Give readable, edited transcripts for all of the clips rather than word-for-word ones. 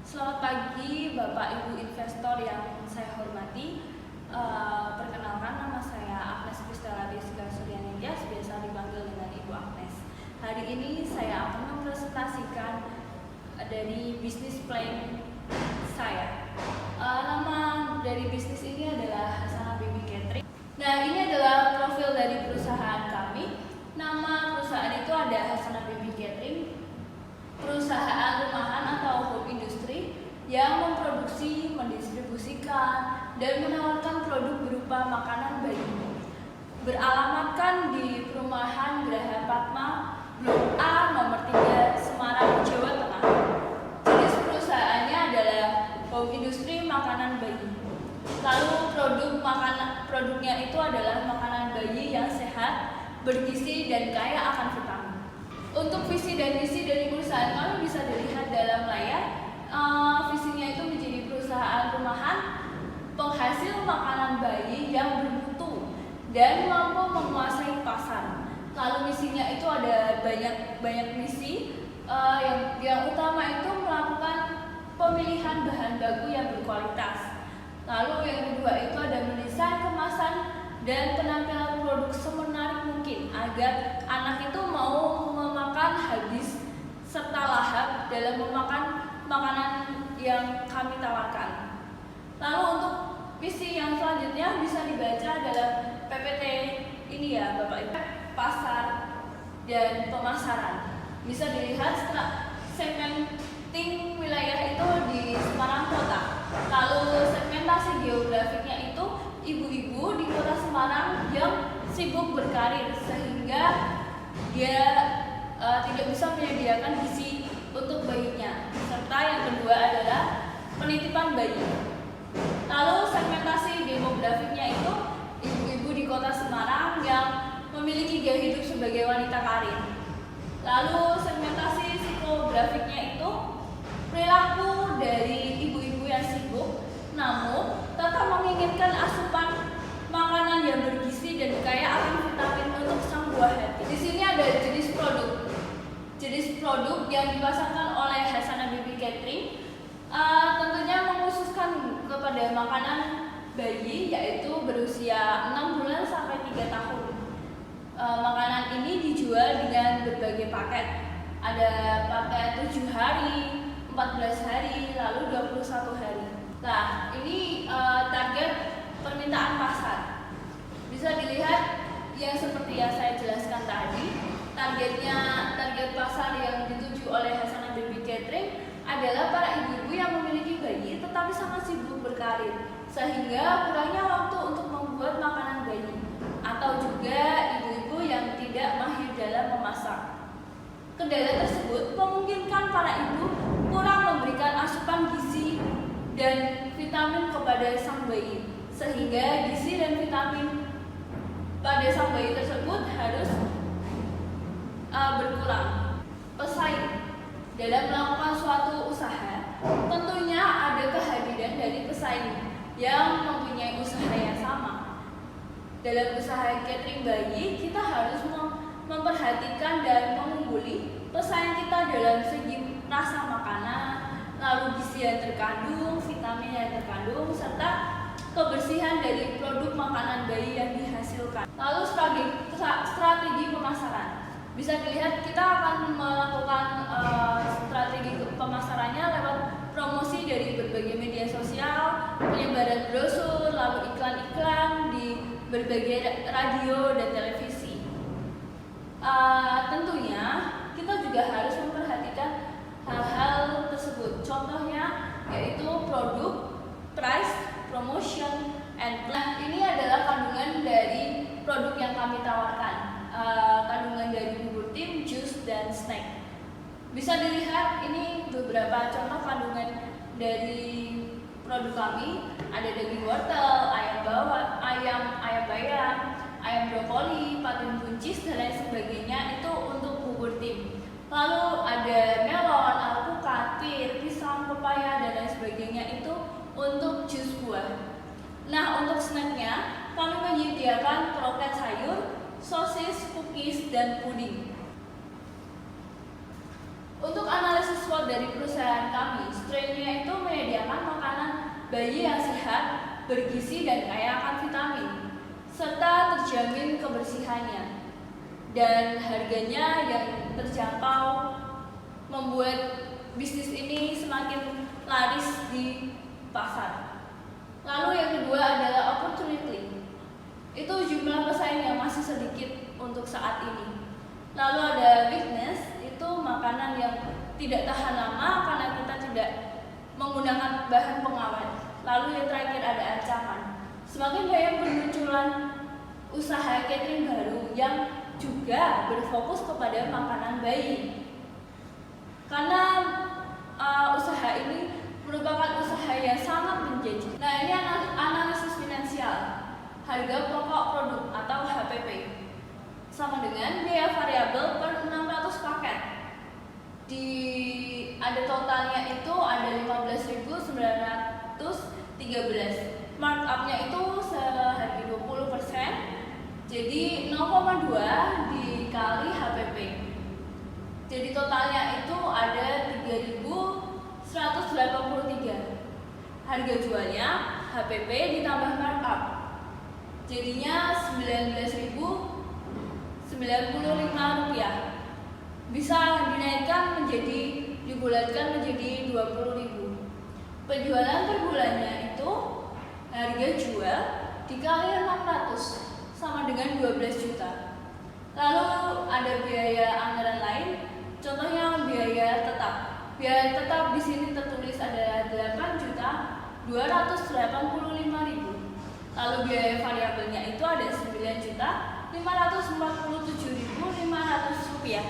Selamat pagi Bapak Ibu investor yang saya hormati. Perkenalkan, nama saya Agnes Kristela Desiga Suryaningtyas, biasa dipanggil dengan Ibu Agnes. Hari ini saya akan mempresentasikan dari bisnis plan saya. Nama dari bisnis ini adalah Hasanah Baby Catering. Nah, ini adalah profil dari perusahaan kami. Nama perusahaan itu ada Hasanah Baby Catering, perusahaan rumahan atau home industry yang memproduksi, mendistribusikan, dan menawarkan produk berupa makanan bayi. Beralamatkan di Perumahan Graha Padma, Blok A, nomor 3, Semarang, Jawa Tengah. Jenis perusahaannya adalah home industry makanan bayi. Lalu produknya itu adalah makanan bayi yang sehat, bergizi, dan kaya akan vitamin. Untuk visi dan misi dari perusahaan kami bisa dilihat dalam layar. Visinya itu menjadi perusahaan rumahan penghasil makanan bayi yang bermutu dan mampu menguasai pasar. Lalu misinya itu ada banyak misi. Yang utama itu melakukan pemilihan bahan baku yang berkualitas. Lalu yang kedua itu ada mendesain kemasan dan penampilan produk semenarik mungkin agar anak itu mau memakan habis serta lahap dalam memakan makanan yang kami tawarkan. Lalu untuk visi yang selanjutnya bisa dibaca dalam PPT ini ya Bapak Ibu, pasar dan pemasaran. Bisa dilihat setelah segmenting wilayah itu di Semarang Kota. Lalu segmentasi geografiknya itu ibu-ibu di Kota Semarang yang sibuk berkarir sehingga dia tidak bisa menyediakan gizi untuk bayinya. Serta yang kedua adalah penitipan bayi. Lalu segmentasi demografiknya itu ibu-ibu di Kota Semarang yang memiliki gaya hidup sebagai wanita karir. Lalu segmentasi psikografiknya itu perilaku dari ibu-ibu yang sibuk namun tetap menginginkan asupan makanan yang bergizi dan kaya akan vitamin untuk sang buah hati. Di sini ada jenis produk yang dipasarkan oleh Hasanah Baby Catering. Tentunya mengkhususkan kepada makanan bayi yaitu berusia 6 bulan sampai 3 tahun. Makanan ini dijual dengan berbagai paket. Ada paket 7 hari, 14 hari, lalu 21 hari. Nah, ini target permintaan pasar. Bisa dilihat yang seperti yang saya jelaskan tadi. Target pasar yang dituju oleh Hasanah Baby Catering adalah para ibu-ibu yang memiliki bayi tetapi sangat sibuk berkarir sehingga kurangnya waktu untuk membuat makanan bayi, atau juga ibu-ibu yang tidak mahir dalam memasak. Kendala tersebut memungkinkan para ibu kurang memberikan asupan gizi dan vitamin kepada sang bayi, sehingga gizi dan vitamin pada sang bayi tersebut harus berkurang. Pesaing dalam melakukan suatu usaha, tentunya ada kehadiran dari pesaing yang mempunyai usaha yang sama. Dalam usaha catering bayi, kita harus memperhatikan dan mengungguli pesaing kita dalam segi rasa makanan, lalu gizi yang terkandung, vitamin yang terkandung, serta kebersihan dari produk makanan bayi yang dihasilkan. Lalu strategi pemasaran. Bisa dilihat kita akan melakukan strategi pemasarannya lewat promosi dari berbagai media sosial, penyebaran brosur, lalu iklan-iklan di berbagai radio dan televisi. Tentunya kita juga harus memperhatikan hal-hal tersebut. Contohnya yaitu produk, price, promotion, and plan. Ini adalah kandungan dari produk yang kami tawarkan. Kandungan dari bubur tim, jus, dan snack. Bisa dilihat ini beberapa contoh kandungan dari produk kami. Ada daging wortel, ayam bawang, ayam bayam, ayam brokoli, patin buncis, dan lain sebagainya itu untuk bubur tim. Lalu ada melon, alpukat, pir, pisang, pepaya, dan lain sebagainya itu untuk jus buah. Nah, untuk snacknya kami menyediakan kroket sayur, sosis, cookies, dan puding. Untuk analisis SWOT dari perusahaan kami, strainnya bayi yang sehat, bergizi dan kaya akan vitamin, serta terjamin kebersihannya. Dan harganya yang terjangkau membuat bisnis ini semakin laris di pasar. Lalu yang kedua adalah opportunity. Itu jumlah pesaing yang masih sedikit untuk saat ini. Lalu ada weakness, itu makanan yang tidak tahan lama karena kita tidak menggunakan bahan pengawet. Lalu yang terakhir ada ancaman. Semakin banyak bermunculan usaha catering baru yang juga berfokus kepada makanan bayi. Karena usaha ini merupakan usaha yang sangat menjanjikan. Nah, ini analisis finansial. Harga pokok produk atau HPP sama dengan biaya variabel per 600 paket. Ada totalnya itu ada 15.913. Markupnya itu sehari 20%. Jadi 0,2 dikali HPP. Jadi totalnya itu ada 3.183. Harga jualnya HPP ditambah markup. Jadinya Rp19.095. Bisa dibulatkan menjadi 20.000. Penjualan per bulannya itu harga jual dikali 600 sama dengan 12 juta. Lalu ada biaya anggaran lain, contohnya biaya tetap. Biaya tetap di sini tertulis adalah 8.285.000. Lalu biaya variabelnya itu ada 9.547.500 rupiah.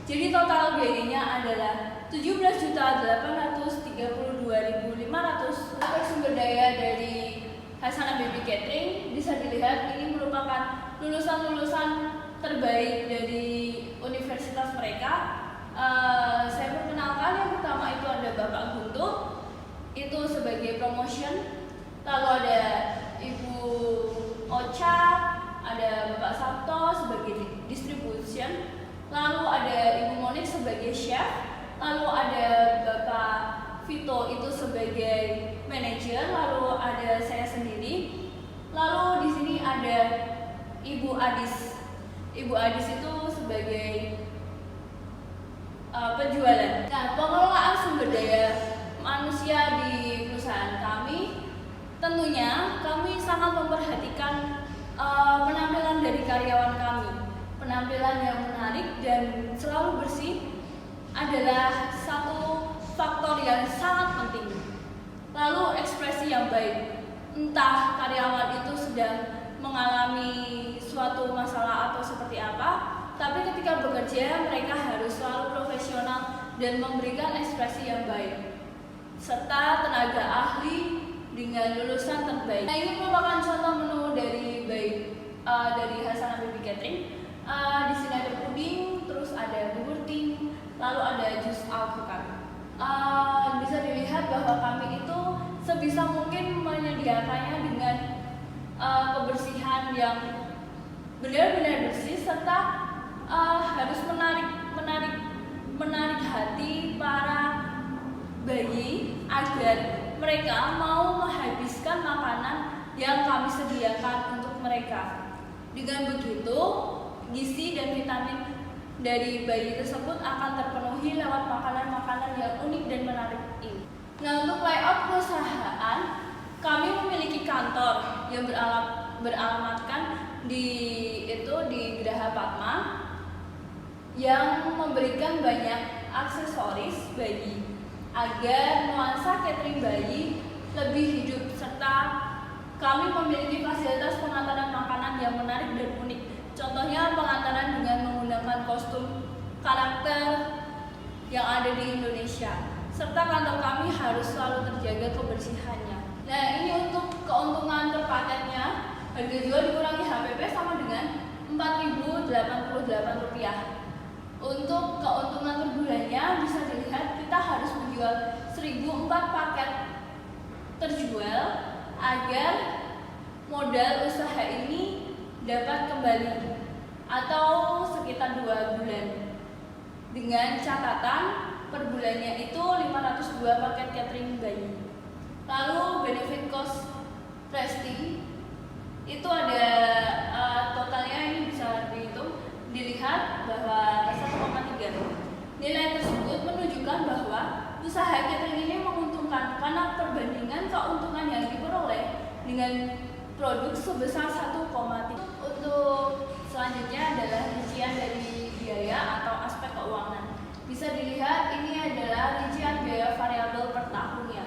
Jadi total biayanya adalah 17.832.500. Sumber daya dari Hasanah Baby Catering bisa dilihat ini merupakan lulusan-lulusan terbaik dari universitas mereka. Saya perkenalkan, yang pertama itu ada Bapak Guntur, itu sebagai promotion. Lalu ada Ibu Ocha, ada Bapak Sabto sebagai distribution. Lalu ada Ibu Monik sebagai chef. Lalu ada Bapak Vito itu sebagai manajer. Lalu ada saya sendiri. Lalu di sini ada Ibu Adis. Ibu Adis itu sebagai penjualan. Nah, pengelolaan sumber daya manusia di perusahaan kami, tentunya kami sangat memperhatikan penampilan dari karyawan kami. Penampilan yang menarik dan selalu bersih adalah satu faktor yang sangat penting. Lalu ekspresi yang baik. Entah karyawan itu sedang mengalami suatu masalah atau seperti apa, tapi ketika bekerja mereka harus selalu profesional dan memberikan ekspresi yang baik, serta tenaga ahli dengan lulusan terbaik. Nah, ini merupakan contoh menu dari Hasanah Baby Catering. Di sini ada puding, terus ada bubur ting, lalu ada jus alpukat. Bisa dilihat bahwa kami itu sebisa mungkin menyediakannya dengan kebersihan yang benar-benar bersih, serta harus menarik hati para bayi agar mereka mau menghabiskan makanan yang kami sediakan untuk mereka. Dengan begitu, gizi dan vitamin dari bayi tersebut akan terpenuhi lewat makanan-makanan yang unik dan menarik ini. Nah, untuk layout perusahaan, kami memiliki kantor yang beralamatkan di Geraha Padma yang memberikan banyak aksesoris bayi agar nuansa catering bayi lebih hidup, serta kami memiliki fasilitas pengantaran makanan yang menarik dan unik. Contohnya pengantaran dengan menggunakan kostum karakter yang ada di Indonesia, serta kantor kami harus selalu terjaga kebersihannya. Nah, ini untuk keuntungan per paketnya, harga jual dikurangi HPP sama dengan Rp4.088. Untuk keuntungan per bulannya bisa dilihat kita harus menjual 1.004 paket terjual agar modal usaha ini dapat kembali atau sekitar 2 bulan. Dengan catatan per bulannya itu 502 paket catering bayi. Lalu benefit cost resting itu ada totalnya, ini bisa dihitung, dilihat bahwa 1,3. Nilai tersebut menunjukkan bahwa usaha catering ini menguntungkan karena perbandingan keuntungan yang diperoleh dengan produk sebesar 1,3. Untuk selanjutnya adalah rincian dari biaya atau aspek keuangan. Bisa dilihat ini adalah rincian biaya variabel per tahunnya.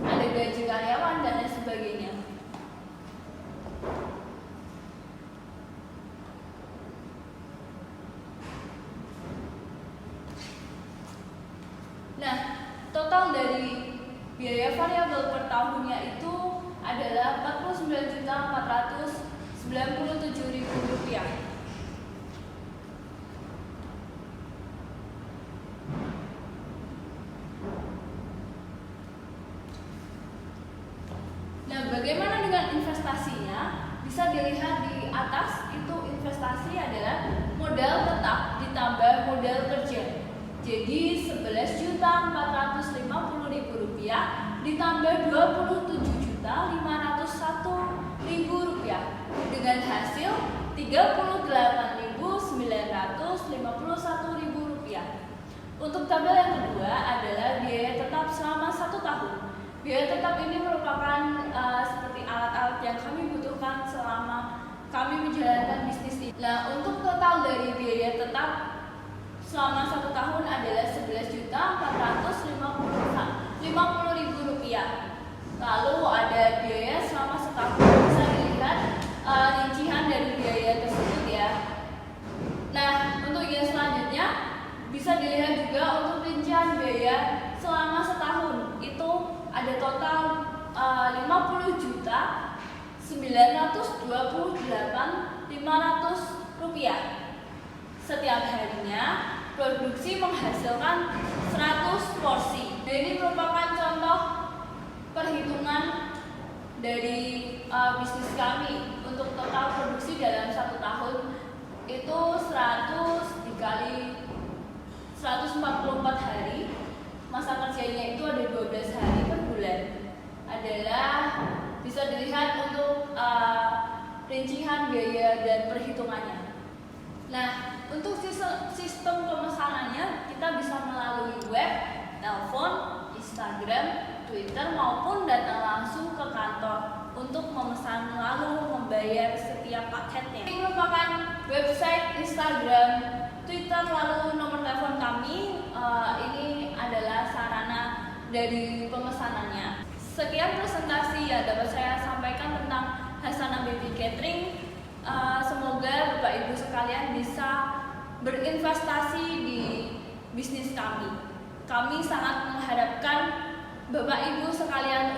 Ada gaji karyawan dan lain sebagainya. Nah, total dari biaya variabel per tahunnya itu adalah Rp49.497.000. Nah, bagaimana dengan investasinya? Bisa dilihat di atas, itu investasi adalah modal tetap ditambah modal kerja. Jadi Rp11.450.000 ditambah Rp27.501.000 dengan hasil Rp38.951.000. Untuk tabel yang kedua adalah biaya tetap selama 1 tahun. Biaya tetap ini merupakan seperti alat-alat yang kami butuhkan selama kami menjalankan bisnis ini. Nah, untuk total dari biaya tetap selama 1 tahun adalah Rp11.450.000. Lalu ada biaya selama setahun. Bisa dilihat rincian dari biaya tersebut ya. Nah, untuk yang selanjutnya bisa dilihat juga untuk rincian biaya selama setahun. Itu ada total Rp50.928.500. Setiap harinya produksi menghasilkan 100 porsi. Dan ini merupakan contoh perhitungan dari bisnis kami. Untuk total produksi dalam 1 tahun itu 100 dikali 144 hari. Masa kerjanya itu ada 12 hari per bulan. Adalah bisa dilihat untuk rincian biaya dan perhitungannya. Nah, untuk sistem pemesanannya kita bisa melalui web, telepon, Instagram, Twitter maupun datang langsung ke kantor untuk memesan lalu membayar setiap paketnya. Ini merupakan website, Instagram, Twitter lalu nomor telepon kami. Ini adalah sarana dari pemesanannya. Sekian presentasi yang dapat saya sampaikan tentang Hasanah Baby Catering. Semoga Bapak Ibu sekalian bisa berinvestasi di bisnis kami. Kami sangat mengharapkan Bapak Ibu sekalian